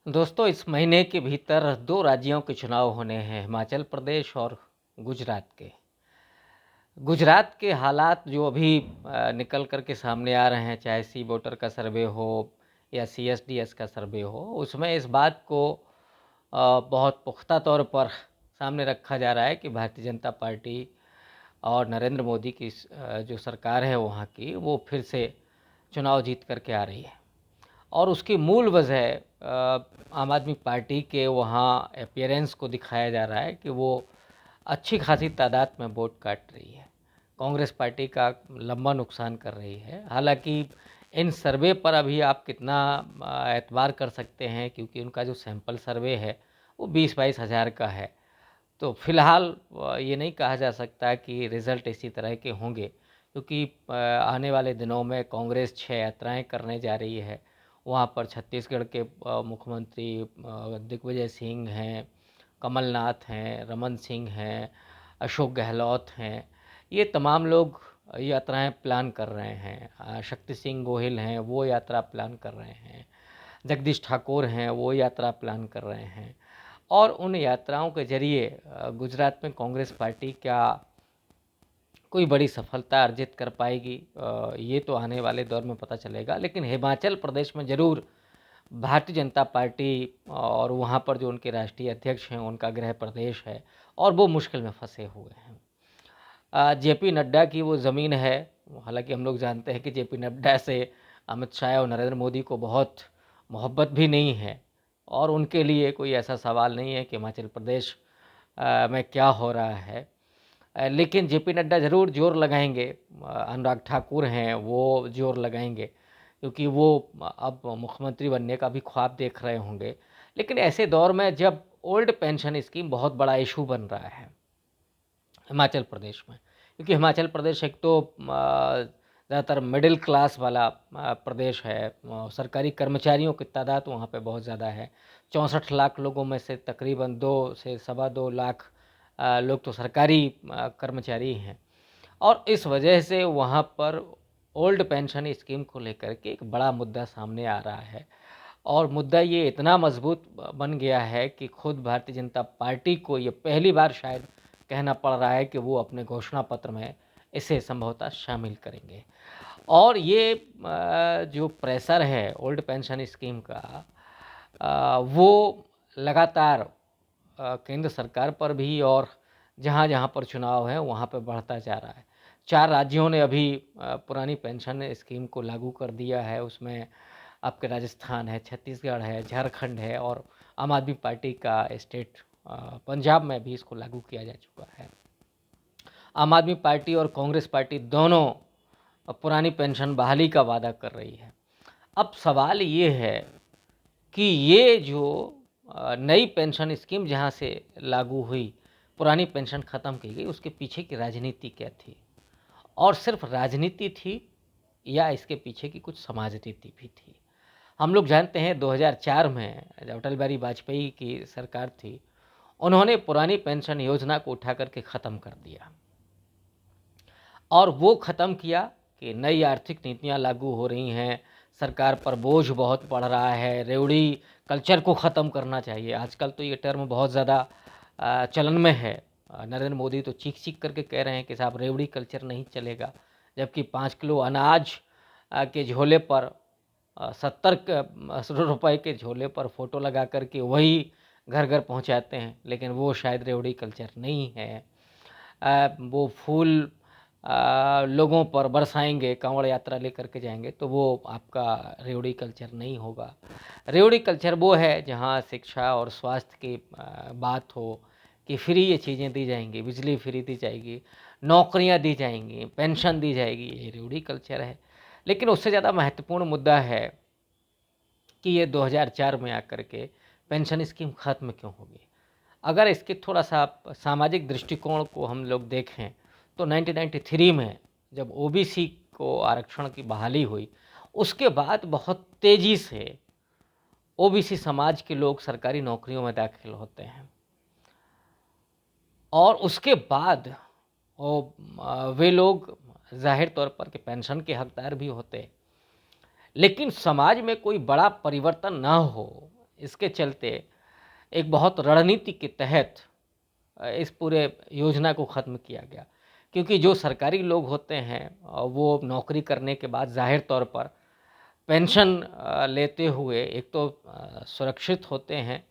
दोस्तों, इस महीने के भीतर 2 राज्यों के चुनाव होने हैं, हिमाचल प्रदेश और गुजरात के। गुजरात के हालात जो अभी निकल कर के सामने आ रहे हैं, चाहे सी वोटर का सर्वे हो या सीएसडीएस का सर्वे हो, उसमें इस बात को बहुत पुख्ता तौर पर सामने रखा जा रहा है कि भारतीय जनता पार्टी और नरेंद्र मोदी की जो सरकार है वहाँ की, वो फिर से चुनाव जीत कर के आ रही है। और उसकी मूल वजह आम आदमी पार्टी के वहाँ अपीयरेंस को दिखाया जा रहा है कि वो अच्छी खासी तादाद में वोट काट रही है, कांग्रेस पार्टी का लंबा नुकसान कर रही है। हालांकि इन सर्वे पर अभी आप कितना एतबार कर सकते हैं, क्योंकि उनका जो सैंपल सर्वे है वो 20-22 हज़ार का है। तो फिलहाल ये नहीं कहा जा सकता कि रिज़ल्ट इसी तरह के होंगे, क्योंकि आने वाले दिनों में कांग्रेस 6 यात्राएं करने जा रही है। वहाँ पर छत्तीसगढ़ के मुख्यमंत्री दिग्विजय सिंह हैं, कमलनाथ हैं, रमन सिंह हैं, अशोक गहलोत हैं। ये तमाम लोग यात्राएं प्लान कर रहे हैं। शक्ति सिंह गोहिल हैं, वो यात्रा प्लान कर रहे हैं। जगदीश ठाकुर हैं, वो यात्रा प्लान कर रहे हैं। और उन यात्राओं के जरिए गुजरात में कांग्रेस पार्टी क्या कोई बड़ी सफलता अर्जित कर पाएगी, ये तो आने वाले दौर में पता चलेगा। लेकिन हिमाचल प्रदेश में ज़रूर भारतीय जनता पार्टी और वहाँ पर जो उनके राष्ट्रीय अध्यक्ष हैं, उनका गृह प्रदेश है और वो मुश्किल में फंसे हुए हैं। जेपी नड्डा की वो ज़मीन है। हालांकि हम लोग जानते हैं कि जेपी नड्डा से अमित शाह और नरेंद्र मोदी को बहुत मोहब्बत भी नहीं है, और उनके लिए कोई ऐसा सवाल नहीं है कि हिमाचल प्रदेश में क्या हो रहा है। लेकिन जेपी नड्डा ज़रूर जोर लगाएंगे। अनुराग ठाकुर हैं, वो जोर लगाएंगे, क्योंकि वो अब मुख्यमंत्री बनने का भी ख्वाब देख रहे होंगे। लेकिन ऐसे दौर में जब ओल्ड पेंशन स्कीम बहुत बड़ा इशू बन रहा है हिमाचल प्रदेश में, क्योंकि हिमाचल प्रदेश एक तो ज़्यादातर मिडिल क्लास वाला प्रदेश है। सरकारी कर्मचारियों की तादाद वहाँ पे बहुत ज़्यादा है। 64 लाख लोगों में से तकरीबन 2 से सवा 2 लाख लोग तो सरकारी कर्मचारी हैं। और इस वजह से वहाँ पर ओल्ड पेंशन स्कीम को लेकर के एक बड़ा मुद्दा सामने आ रहा है। और मुद्दा ये इतना मजबूत बन गया है कि खुद भारतीय जनता पार्टी को ये पहली बार शायद कहना पड़ रहा है कि वो अपने घोषणा पत्र में इसे संभवतः शामिल करेंगे। और ये जो प्रेशर है ओल्ड पेंशन स्कीम का, वो लगातार केंद्र सरकार पर भी और जहाँ जहाँ पर चुनाव है वहाँ पर बढ़ता जा रहा है। 4 राज्यों ने अभी पुरानी पेंशन स्कीम को लागू कर दिया है। उसमें आपके राजस्थान है, छत्तीसगढ़ है, झारखंड है, और आम आदमी पार्टी का स्टेट पंजाब में भी इसको लागू किया जा चुका है। आम आदमी पार्टी और कांग्रेस पार्टी दोनों पुरानी पेंशन बहाली का वादा कर रही है। अब सवाल ये है कि ये जो नई पेंशन स्कीम जहाँ से लागू हुई, पुरानी पेंशन ख़त्म की गई, उसके पीछे की राजनीति क्या थी? और सिर्फ राजनीति थी या इसके पीछे की कुछ समाज नीति भी थी? हम लोग जानते हैं 2004 में जब अटल बिहारी वाजपेयी की सरकार थी, उन्होंने पुरानी पेंशन योजना को उठा करके ख़त्म कर दिया। और वो ख़त्म किया कि नई आर्थिक नीतियां लागू हो रही हैं, सरकार पर बोझ बहुत पड़ रहा है, रेवड़ी कल्चर को ख़त्म करना चाहिए। आजकल तो ये टर्म बहुत ज़्यादा चलन में है। नरेंद्र मोदी तो चीख चीख करके कह रहे हैं कि साहब रेवड़ी कल्चर नहीं चलेगा, जबकि 5 किलो अनाज के झोले पर 70 रुपए के झोले पर फ़ोटो लगा करके वही घर घर पहुंचाते हैं। लेकिन वो शायद रेवड़ी कल्चर नहीं है। वो फूल लोगों पर बरसाएंगे, कांवड़ यात्रा लेकर के जाएंगे, तो वो आपका रेवड़ी कल्चर नहीं होगा। रेवड़ी कल्चर वो है जहाँ शिक्षा और स्वास्थ्य की बात हो कि फ्री ये चीज़ें दी जाएंगी, बिजली फ्री दी जाएगी, नौकरियां दी जाएंगी, पेंशन दी जाएगी, ये रेवड़ी कल्चर है। लेकिन उससे ज़्यादा महत्वपूर्ण मुद्दा है कि ये 2004 में आकर के पेंशन स्कीम ख़त्म क्यों हो गई। अगर इसके थोड़ा सा सामाजिक दृष्टिकोण को हम लोग देखें तो 1993 में जब ओबीसी को आरक्षण की बहाली हुई, उसके बाद बहुत तेज़ी से ओबीसी समाज के लोग सरकारी नौकरियों में दाखिल होते हैं। और उसके बाद वे लोग जाहिर तौर पर कि पेंशन के हकदार भी होते हैं। लेकिन समाज में कोई बड़ा परिवर्तन ना हो, इसके चलते एक बहुत रणनीति के तहत इस पूरे योजना को ख़त्म किया गया। क्योंकि जो सरकारी लोग होते हैं वो नौकरी करने के बाद ज़ाहिर तौर पर पेंशन लेते हुए एक तो सुरक्षित होते हैं,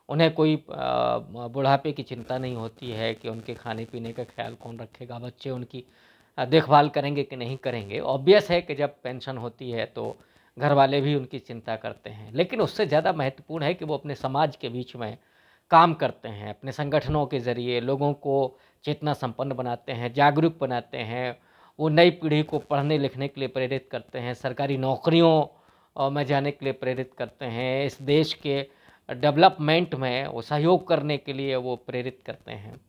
उन्हें कोई बुढ़ापे की चिंता नहीं होती है कि उनके खाने-पीने का ख़्याल कौन रखेगा, बच्चे उनकी देखभाल करेंगे कि नहीं करेंगे। ऑब्वियस है कि जब पेंशन होती है तो घरवाले भी उनकी चिंता करते हैं, लेकिन उससे ज़्यादा महत्वपूर्ण है कि वो अपने समाज के बीच में काम करते हैं, अपने संगठनों के ज़रिए लोगों को चेतना संपन्न बनाते हैं, जागरूक बनाते हैं, वो नई पीढ़ी को पढ़ने लिखने के लिए प्रेरित करते हैं, सरकारी नौकरियों में जाने के लिए प्रेरित करते हैं, इस देश के डेवलपमेंट में वो सहयोग करने के लिए वो प्रेरित करते हैं।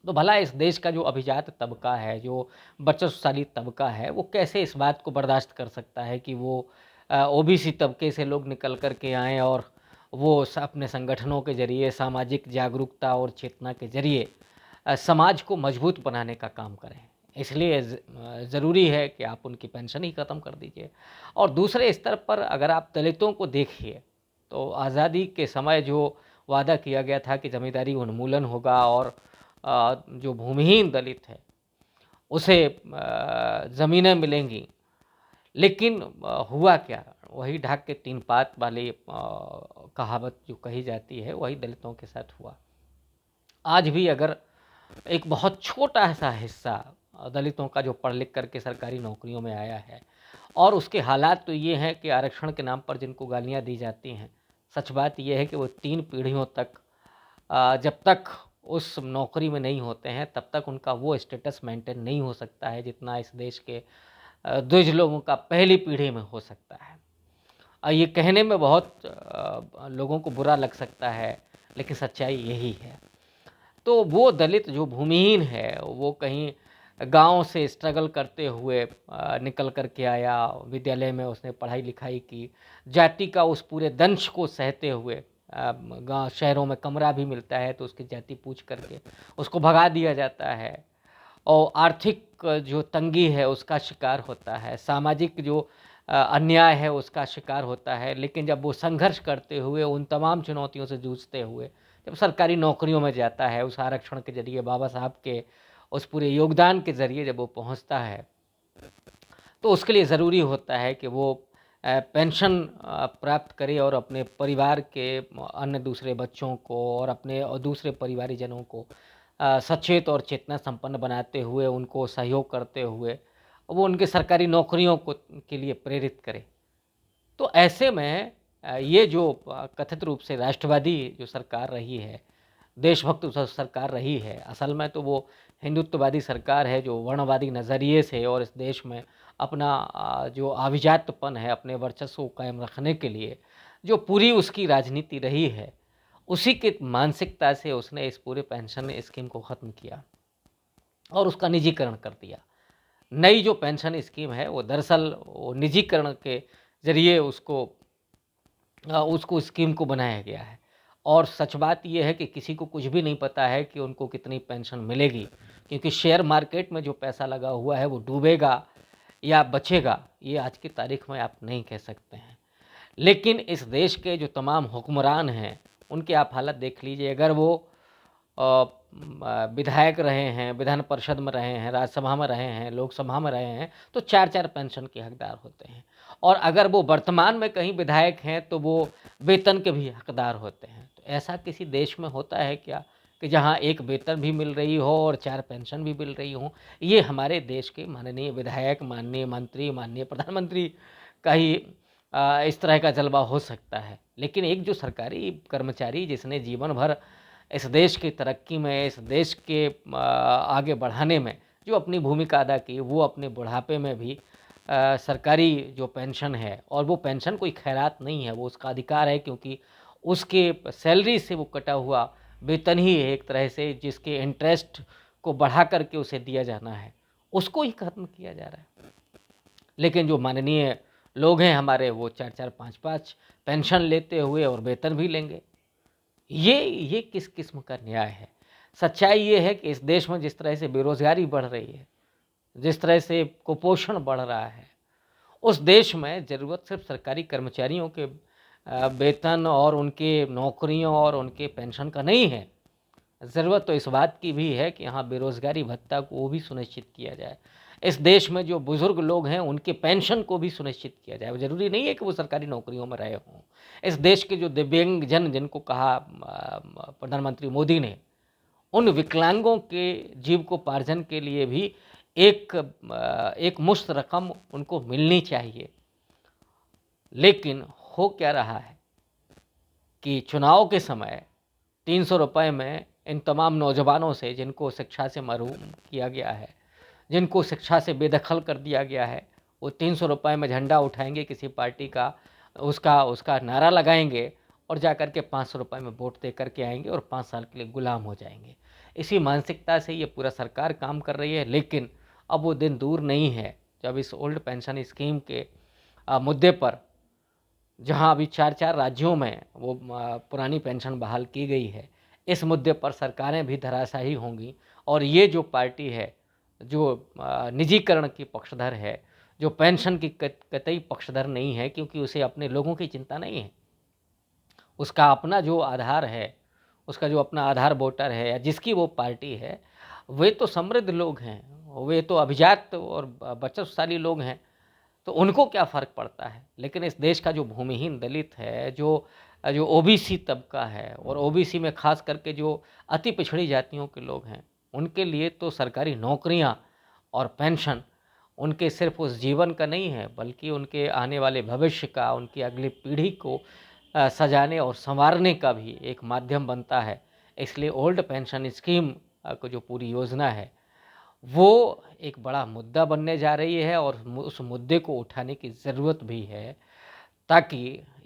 तो भला इस देश का जो अभिजात तबका है, जो बचतशाली तबका है, वो कैसे इस बात को बर्दाश्त कर सकता है कि वो ओबीसी तबके से लोग निकल कर के आएँ और वो अपने संगठनों के ज़रिए सामाजिक जागरूकता और चेतना के ज़रिए समाज को मजबूत बनाने का काम करें। इसलिए ज़रूरी है कि आप उनकी पेंशन ही ख़त्म कर दीजिए। और दूसरे स्तर पर अगर आप दलितों को देखिए, तो आज़ादी के समय जो वादा किया गया था कि ज़मींदारी उन्मूलन होगा और जो भूमिहीन दलित है उसे ज़मीनें मिलेंगी, लेकिन हुआ क्या? वही ढाक के तीन पात वाली कहावत जो कही जाती है, वही दलितों के साथ हुआ। आज भी अगर एक बहुत छोटा-सा हिस्सा दलितों का जो पढ़ लिख करके सरकारी नौकरियों में आया है और उसके हालात तो ये हैं कि आरक्षण के नाम पर जिनको गालियाँ दी जाती हैं, सच बात ये है कि वो 3 पीढ़ियों तक जब तक उस नौकरी में नहीं होते हैं, तब तक उनका वो स्टेटस मेंटेन नहीं हो सकता है, जितना इस देश के द्विज लोगों का पहली पीढ़ी में हो सकता है। ये कहने में बहुत लोगों को बुरा लग सकता है, लेकिन सच्चाई यही है। तो वो दलित जो भूमिहीन है, वो कहीं गाँव से स्ट्रगल करते हुए निकल कर के आया, विद्यालय में उसने पढ़ाई-लिखाई की, जाति का उस पूरे दंश को सहते हुए गाँव शहरों में कमरा भी मिलता है तो उसकी जाति पूछ करके उसको भगा दिया जाता है और आर्थिक जो तंगी है उसका शिकार होता है, सामाजिक जो अन्याय है उसका शिकार होता है। लेकिन जब वो संघर्ष करते हुए उन तमाम चुनौतियों से जूझते हुए जब सरकारी नौकरियों में जाता है, उस आरक्षण के ज़रिए बाबा साहब के उस पूरे योगदान के ज़रिए जब वो पहुँचता है, तो उसके लिए ज़रूरी होता है कि वो पेंशन प्राप्त करे और अपने परिवार के अन्य दूसरे बच्चों को और अपने और दूसरे परिवारीजनों को सचेत और चेतना संपन्न बनाते हुए, उनको सहयोग करते हुए, वो उनके सरकारी नौकरियों को के लिए प्रेरित करे। तो ऐसे में ये जो कथित रूप से राष्ट्रवादी जो सरकार रही है, देशभक्त सरकार रही है, असल में तो वो हिंदुत्ववादी सरकार है जो वर्णवादी नज़रिए से और इस देश में अपना जो अभिजात्यपन है, अपने वर्चस्व को कायम रखने के लिए जो पूरी उसकी राजनीति रही है, उसी की मानसिकता से उसने इस पूरे पेंशन स्कीम को ख़त्म किया और उसका निजीकरण कर दिया। नई जो पेंशन स्कीम है वो दरअसल वो निजीकरण के ज़रिए उसको स्कीम को बनाया गया है। और सच बात ये है कि किसी को कुछ भी नहीं पता है कि उनको कितनी पेंशन मिलेगी, क्योंकि शेयर मार्केट में जो पैसा लगा हुआ है वो डूबेगा या बचेगा, ये आज की तारीख में आप नहीं कह सकते हैं। लेकिन इस देश के जो तमाम हुक्मरान हैं, उनकी आप हालत देख लीजिए। अगर वो विधायक रहे हैं, विधान परिषद में रहे हैं, राज्यसभा में रहे हैं, लोकसभा में रहे हैं, तो 4-4 पेंशन के हकदार होते हैं। और अगर वो वर्तमान में कहीं विधायक हैं, तो वो वेतन के भी हकदार होते हैं। तो ऐसा किसी देश में होता है क्या कि जहाँ एक वेतन भी मिल रही हो और 4 पेंशन भी मिल रही हों? ये हमारे देश के माननीय विधायक, माननीय मंत्री, माननीय प्रधानमंत्री का ही इस तरह का जलवा हो सकता है। लेकिन एक जो सरकारी कर्मचारी जिसने जीवन भर इस देश की तरक्की में, इस देश के आगे बढ़ाने में जो अपनी भूमिका अदा की, वो अपने बुढ़ापे में भी सरकारी जो पेंशन है, और वो पेंशन कोई खैरात नहीं है, वो उसका अधिकार है, क्योंकि उसके सैलरी से वो कटा हुआ वेतन ही है एक तरह से, जिसके इंटरेस्ट को बढ़ा करके उसे दिया जाना है, उसको ही ख़त्म किया जा रहा है। लेकिन जो माननीय लोग हैं हमारे, वो 4-4, 5-5 पेंशन लेते हुए और वेतन भी लेंगे। ये किस किस्म का न्याय है? सच्चाई ये है कि इस देश में जिस तरह से बेरोज़गारी बढ़ रही है, जिस तरह से कुपोषण बढ़ रहा है, उस देश में ज़रूरत सिर्फ़ सरकारी कर्मचारियों के वेतन और उनके नौकरियों और उनके पेंशन का नहीं है। ज़रूरत तो इस बात की भी है कि यहाँ बेरोज़गारी भत्ता को वो भी सुनिश्चित किया जाए। इस देश में जो बुज़ुर्ग लोग हैं उनके पेंशन को भी सुनिश्चित किया जाए। ज़रूरी नहीं है कि वो सरकारी नौकरियों में रहे हों। इस देश के जो दिव्यांगजन जिनको कहा प्रधानमंत्री मोदी ने, उन विकलांगों के जीविकोपार्जन के लिए भी एक मुश्त रकम उनको मिलनी चाहिए। लेकिन हो क्या रहा है कि चुनाव के समय 300 रुपए में इन तमाम नौजवानों से जिनको शिक्षा से महरूम किया गया है, जिनको शिक्षा से बेदखल कर दिया गया है, वो 300 रुपए में झंडा उठाएंगे किसी पार्टी का, उसका नारा लगाएंगे और जा कर के 500 रुपए में वोट दे करके आएंगे और 5 साल के लिए गुलाम हो जाएंगे। इसी मानसिकता से ये पूरा सरकार काम कर रही है। लेकिन अब वो दिन दूर नहीं है जब इस ओल्ड पेंशन स्कीम के मुद्दे पर, जहां अभी 4-4 राज्यों में वो पुरानी पेंशन बहाल की गई है, इस मुद्दे पर सरकारें भी धराशायी होंगी। और ये जो पार्टी है, जो निजीकरण की पक्षधर है, जो पेंशन की कतई पक्षधर नहीं है, क्योंकि उसे अपने लोगों की चिंता नहीं है। उसका अपना जो आधार है, उसका जो अपना आधार वोटर है या जिसकी वो पार्टी है, वे तो समृद्ध लोग हैं, वे तो अभिजात और बचतशाली लोग हैं, तो उनको क्या फ़र्क पड़ता है। लेकिन इस देश का जो भूमिहीन दलित है, जो जो ओबीसी तबका है और ओबीसी में ख़ास करके जो अति पिछड़ी जातियों के लोग हैं, उनके लिए तो सरकारी नौकरियां और पेंशन उनके सिर्फ उस जीवन का नहीं है, बल्कि उनके आने वाले भविष्य का, उनकी अगली पीढ़ी को सजाने और संवारने का भी एक माध्यम बनता है। इसलिए ओल्ड पेंशन स्कीम को जो पूरी योजना है, वो एक बड़ा मुद्दा बनने जा रही है और उस मुद्दे को उठाने की ज़रूरत भी है, ताकि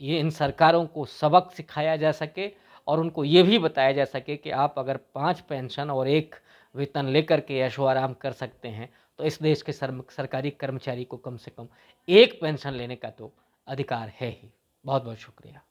ये इन सरकारों को सबक सिखाया जा सके और उनको ये भी बताया जा सके कि आप अगर 5 पेंशन और 1 वेतन लेकर के ऐशो आराम कर सकते हैं, तो इस देश के सरकारी कर्मचारी को कम से कम 1 पेंशन लेने का तो अधिकार है ही। बहुत बहुत शुक्रिया।